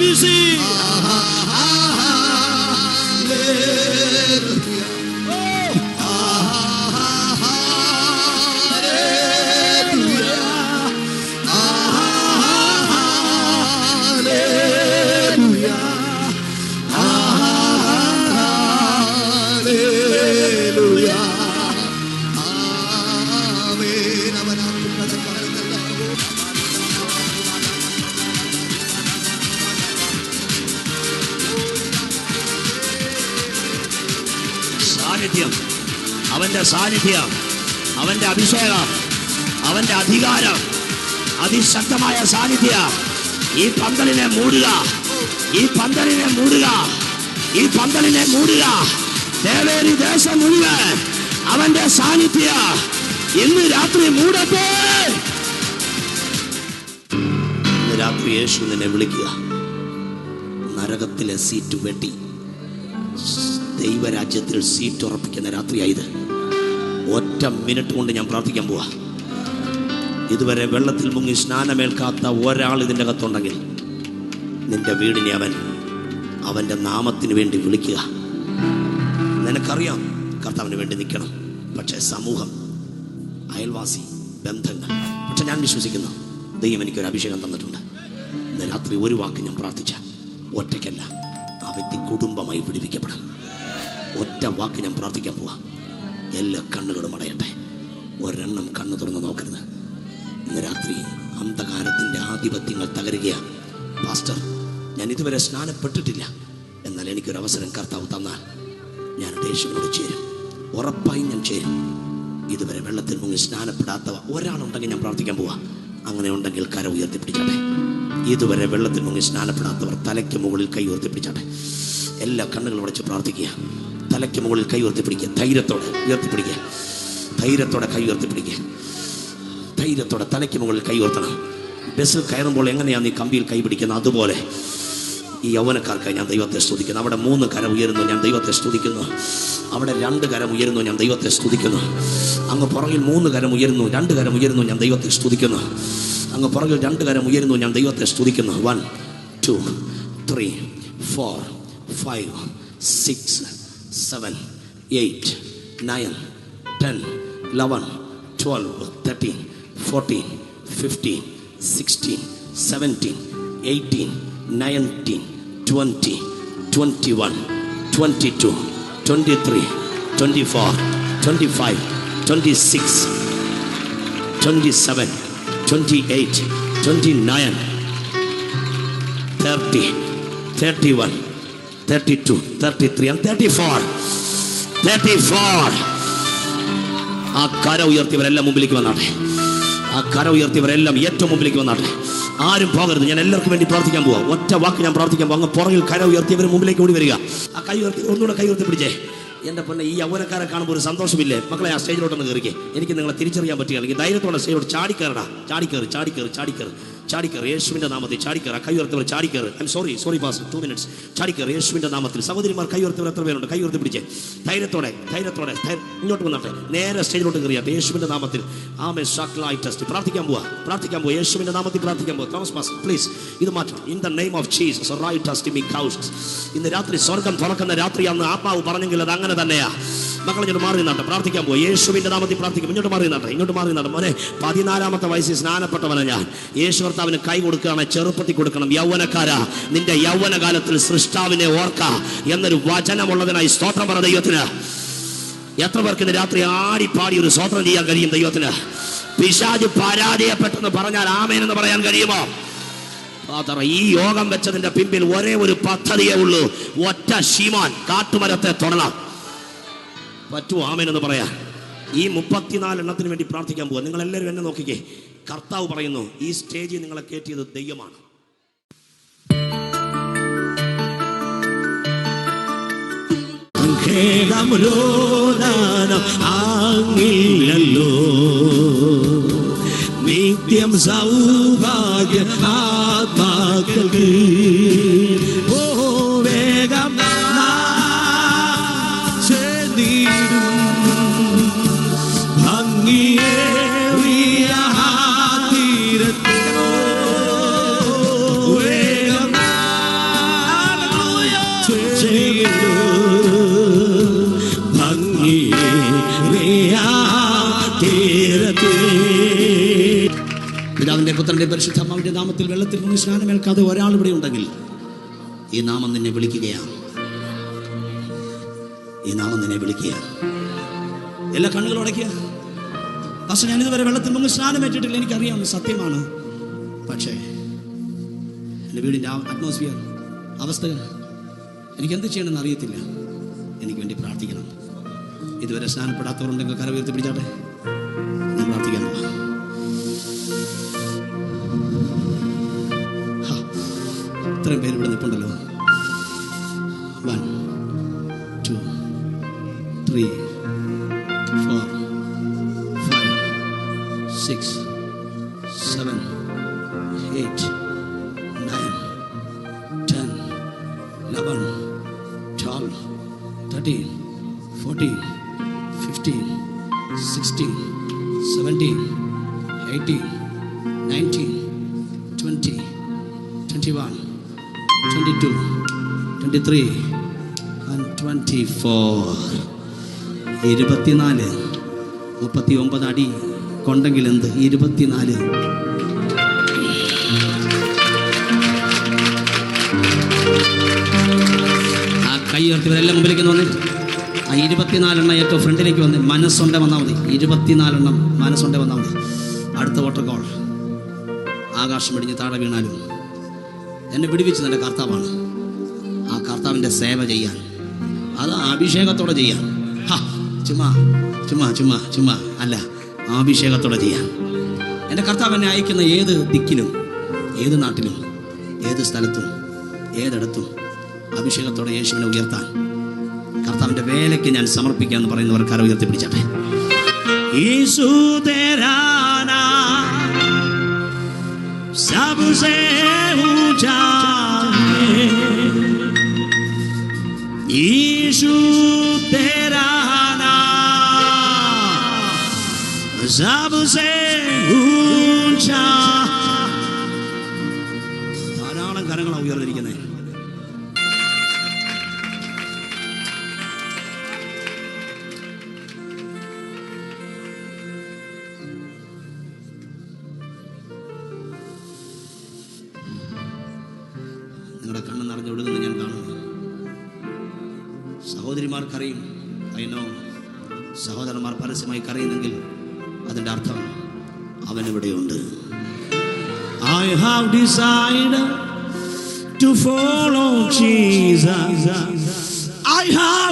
വീശി. സാന്നിധ്യം, അവന്റെ സാന്നിധ്യം, അവന്റെ അഭിഷേകം, അവന്റെ അധികാരം, അതിശക്തമായ സാന്നിധ്യം ഈ പന്തലിനെ മൂടുക, ഈ പന്തലിനെ മൂടുക, ഈ പന്തലിനെ മൂടുക. ദേവേരി ദേശം മുഴുവൻ അവന്റെ സാന്നിധ്യം ഇന്ന് രാത്രി മൂടട്ടെ. ഇന്ന് രാത്രി യേശു നിന്നെ വിളിക്കുക. നരകത്തിലെ സീറ്റ് വെട്ടി ദൈവരാജ്യത്തിൽ സീറ്റ് ഉറപ്പിക്കുന്ന രാത്രിയായത്. ഒറ്റ മിനിറ്റ് കൊണ്ട് ഞാൻ പ്രാർത്ഥിക്കാൻ പോവാ. ഇതുവരെ വെള്ളത്തിൽ മുങ്ങി സ്നാനമേൽക്കാത്ത ഒരാൾ ഇതിൻ്റെ അകത്തുണ്ടെങ്കിൽ നിന്റെ വീടിനെ അവൻ്റെ നാമത്തിന് വേണ്ടി വിളിക്കുക. നിനക്കറിയാം കർത്താവിന് വേണ്ടി നിൽക്കണം. പക്ഷേ സമൂഹം, അയൽവാസി, ബന്ധങ്ങൾ. പക്ഷെ ഞാൻ വിശ്വസിക്കുന്നു ദൈവം എനിക്കൊരു അഭിഷേകം തന്നിട്ടുണ്ട്. ഇന്ന് രാത്രി ഒരു വാക്ക് ഞാൻ പ്രാർത്ഥിച്ച ഒറ്റയ്ക്കല്ല, ആ വ്യക്തി കുടുംബമായി വിടുവിക്കപ്പെടാം. ഒറ്റ വാക്ക് ഞാൻ പ്രാർത്ഥിക്കാൻ പോവാ. എല്ലാ കണ്ണുകളും അടയട്ടെ. ഒരെണ്ണം കണ്ണു തുറന്ന് നോക്കരുത്. ഇന്ന് രാത്രി അന്ധകാരത്തിൻ്റെ ആധിപത്യങ്ങൾ തകരുകയാണ്. പാസ്റ്റർ, ഞാൻ ഇതുവരെ സ്നാനപ്പെട്ടിട്ടില്ല, എന്നാൽ എനിക്കൊരവസരം കർത്താവ് തന്നാൽ ഞാൻ യേശുവിനോട് ചേരും. ഉറപ്പായും ഞാൻ ചേരും. ഇതുവരെ വെള്ളത്തിൽ മുങ്ങി സ്നാനപ്പെടാത്തവ ഒരാളുണ്ടെങ്കിൽ ഞാൻ പ്രാർത്ഥിക്കാൻ പോവാ. അങ്ങനെ ഉണ്ടെങ്കിൽ കര ഉയർത്തിപ്പിടിച്ചാട്ടെ. ഇതുവരെ വെള്ളത്തിൽ മുങ്ങി സ്നാനപ്പെടാത്തവർ തലയ്ക്ക് മുകളിൽ കൈ ഉയർത്തിപ്പിടിച്ചാട്ടെ. എല്ലാ കണ്ണുകളും അടച്ച് പ്രാർത്ഥിക്കുക. തലയ്ക്ക് മുകളിൽ കൈ ഉയർത്തിപ്പിടിക്കുക. ധൈര്യത്തോടെ ഉയർത്തിപ്പിടിക്കുക. ധൈര്യത്തോടെ കൈ ഉയർത്തിപ്പിടിക്കുക. ധൈര്യത്തോടെ തലയ്ക്ക് മുകളിൽ കൈ ഉയർത്തണം. ബസ്സിൽ കയറുമ്പോൾ എങ്ങനെയാണ് നീ കമ്പിയിൽ കൈ പിടിക്കുന്നത്, അതുപോലെ ഈ യൗവനക്കാർക്കായി ഞാൻ ദൈവത്തെ സ്തുതിക്കുന്നു. അവിടെ 3 കരം ഉയരുന്നു, ഞാൻ ദൈവത്തെ സ്തുതിക്കുന്നു. അവിടെ 2 കരം ഉയരുന്നു, ഞാൻ ദൈവത്തെ സ്തുതിക്കുന്നു. അങ്ങ് പുറകിൽ 3 കരം ഉയരുന്നു, 2 കരം ഉയരുന്നു, ഞാൻ ദൈവത്തെ സ്തുതിക്കുന്നു. അങ്ങ് പുറകിൽ 2 കരം ഉയരുന്നു, ഞാൻ ദൈവത്തെ സ്തുതിക്കുന്നു. 1 2 3 4 5 6 7 8 9 10 11 12 13 14 15 16 17 18 19 20 21 22 23 24 25 26 27 28 29 30 31 32 33 and 34. ആ കര ഉയർത്തിയവരെല്ലാം മുമ്പിലേക്ക് വന്നാട്ടെ. ആ കര ഉയർത്തിയവരെല്ലാം ഏറ്റവും മുമ്പിലേക്ക് വന്നാട്ടെ. ആരും പോകരുത്. ഞാൻ എല്ലാവർക്കും വേണ്ടി പ്രാർത്ഥിക്കാൻ പോവാം. ഒറ്റ വാക്ക് ഞാൻ പ്രാർത്ഥിക്കാൻ പോവാം. അങ്ങ് പുറകിൽ കര ഉയർത്തിയവർ മുമ്പിലേക്ക് ഓടി വരിക. ആ കൈ ഉയർത്തി, ഒന്നുകൂടെ കൈ ഉയർത്തി പിടിച്ചേ. എൻ്റെ പൊന്നെ, ഈ യൗവനക്കാരെ കാണുമ്പോൾ ഒരു സന്തോഷമില്ലേ? മക്കളെ, ആ സ്റ്റേജിലോട്ടൊന്ന് കയറിക്കേ. എനിക്ക് നിങ്ങളെ തിരിച്ചറിയാൻ പറ്റുകയാണെങ്കിൽ ധൈര്യത്തോടെ സ്റ്റേജിലോട്ട് ചാടിക്കയറടാ. ചാടിക്കയറ് യേശുവിൻ്റെ നാമത്തിൽ ചാടിക്കയറ. കൈ ഉയർത്തവർ ചാടിക്കയറ്. Sorry pass 2 minutes. ചാടിക്കയറ് യേശുവിൻ്റെ നാമത്തിൽ. സഹോദരിമാർ കൈ ഉയർത്തവർ എത്ര പേരുണ്ട്? കൈ ഉയർത്തി പിടിച്ചേ. ധൈര്യത്തോടെ ഇങ്ങോട്ട് വന്നാട്ടെ. നേരെ സ്റ്റേജിലോട്ട് കയറിയാട്ടെ. യേശുവിൻ്റെ നാമത്തിൽ ആമേൻ. ഷാക്ലായി ടെസ്റ്റ് പ്രാർത്ഥിക്കാൻ പോവാ. യേശുവിൻ്റെ നാമത്തിൽ പ്രാർത്ഥിക്കാൻ പോവാ. തോമസ് പാസ് പ്ലീസ് ഇത് മാറ്റും. In the name of Jesus right test me cause. ഇന്ന് രാത്രി സ്വർഗം തുറക്കുന്ന രാത്രിയാണെന്ന് ആത്മാവ് പറഞ്ഞെങ്കിൽ അത് അങ്ങനെ തന്നെയാ. മക്കളെ, ഇങ്ങോട്ട് മാറി നിന്നാട്ടെ. പ്രാർത്ഥിക്കാൻ പോയി. യേശുവിൻ്റെ നാമത്തിൽ പ്രാർത്ഥിക്കും. ഇങ്ങോട്ട് മാറി നിന്നാട്ടെ. മോനെ, 14ാമത്തെ വയസ്സിൽ സ്നാനപ്പെട്ടവനാ ഞാൻ. യേശു കർത്താവിന് കൈ കൊടുക്കുകയാണ്. ചെറുപ്പത്തിൽ കൊടുക്കണം. യൗവനക്കാരാ, നിന്റെ യൗവനകാലത്തിൽ സൃഷ്ടാവിനെ ഓർക്ക എന്നൊരു വചനമുള്ളതിനായി സ്തോത്രം പറ ദൈവത്തിന്. എത്ര പേർക്ക് ഇന്ന് രാത്രി ആടിപ്പാടി ഒരു സ്തോത്രം ചെയ്യാൻ കഴിയും ദൈവത്തിന്? പിശാച് പരാജയപ്പെട്ടെന്ന് പറഞ്ഞാൽ ആമേൻ എന്ന് പറയാൻ കഴിയുമോ? ഈ യോഗം വെച്ചതിന്റെ പിമ്പിൽ ഒരേ ഒരു പദ്ധതിയേ ഉള്ളൂ. ഒറ്റ ശീമാൻ കാട്ടുമരത്തെ തൊടണം. പറ്റുമോ ആമേൻ എന്ന് പറയാൻ? ഈ 34 എണ്ണത്തിന് വേണ്ടി പ്രാർത്ഥിക്കാൻ പോവുക. നിങ്ങൾ എല്ലാവരും എന്നെ നോക്കിക്കേ. കർത്താവ് പറയുന്നു, ഈ സ്റ്റേജിൽ നിങ്ങളെ കയറ്റിയത് ദൈവമാണ്. നിത്യം സൗഭാഗ്യ ആത്മാക്കൾക്ക് വേഗം പിതാവിൻ്റെ പരിശുദ്ധാത്മാവിൻ്റെ നാമത്തിൽ വെള്ളത്തിൽ മുങ്ങി സ്നാനമേൽക്കാതെ ഒരാൾ ഇവിടെ ഉണ്ടെങ്കിൽ ഈ നാമം നിന്നെ വിളിക്കുകയാണ്. ഈ നാമം നിന്നെ വിളിക്കുകയാണ്. എല്ലാ കണ്ണുകളും അടയ്ക്കുക. പക്ഷെ ഞാനിതുവരെ വെള്ളത്തിൽ മുങ്ങി സ്നാനമേറ്റിട്ടില്ല, എനിക്കറിയാം, സത്യമാണ്. പക്ഷേ എൻ്റെ വീടിൻ്റെ അറ്റ്മോസ്ഫിയർ, അവസ്ഥകൾ എനിക്ക് എന്ത് ചെയ്യണമെന്ന് അറിയത്തില്ല. എനിക്ക് വേണ്ടി പ്രാർത്ഥിക്കണം. ഇതുവരെ സ്നാനപ്പെടാത്തവരുണ്ടെങ്കിൽ കര ഉയർത്തി പിടിച്ചാട്ടെ. ഞാൻ പ്രാർത്ഥിക്കാൻ പോവാം. ഇത്രയും പേര് ഇവിടെ നിൽപ്പുണ്ടല്ലോ. 1 2 3 4 5 6 7 8 9 10 11 12 13 14 15 16 17 18 19 20 21 22 23 and 24. 24 39 അടി കൊണ്ടെങ്കിൽ എന്ത്? 24. ആ കൈ ഉയർത്തിവരെല്ലാം മുമ്പിലേക്ക് വന്നേ. ആ 24 ഏറ്റവും ഫ്രണ്ടിലേക്ക് വന്ന് മനസ്സുണ്ടെ വന്നാൽ മതി. 24 മനസ്സുണ്ടെ വന്നാൽ മതി. അടുത്ത വാട്ടർകോൾ. ആകാശം ഇടിഞ്ഞ് താഴെ വീണാലും എന്നെ വിടുവിച്ച് എൻ്റെ കർത്താവാണ്. ആ കർത്താവിൻ്റെ സേവ ചെയ്യാൻ, അത് അഭിഷേകത്തോടെ ചെയ്യാൻ. ചുമ്മാ ചുമ്മാ ചുമ്മാ ചുമ്മാ അല്ല, അഭിഷേകത്തോടെ ചെയ്യാൻ. എൻ്റെ കർത്താവ് എന്നെ അയക്കുന്ന ഏത് ദിക്കിലും, ഏത് നാട്ടിലും, ഏത് സ്ഥലത്തും, ഏതിടത്തും അഭിഷേകത്തോടെ യേശുവിനെ ഉയർത്താൻ, കർത്താവിൻ്റെ വേലയ്ക്ക് ഞാൻ സമർപ്പിക്കാമെന്ന് പറയുന്നവർ കര ഉയർത്തി പിടിച്ചാട്ടെ. യേശു തേരാനാ सबसे ऊंचा यीशु तेरा नाम सबसे ऊंचा. ധാരാളം കരങ്ങളാണ് ഉയർന്നിരിക്കുന്നത്. നിങ്ങളുടെ കണ്ണ് നിറഞ്ഞൊഴുകുന്നത് ഞാൻ കാണുന്നു. സഹോദരിമാർക്കറിയും, അയ്യോ സഹോദരന്മാർ പരസ്യമായി കരയുന്നെങ്കിൽ അതിൻ്റെ അർത്ഥം അവനിവിടെയുണ്ട്. I have decided to follow Jesus. I have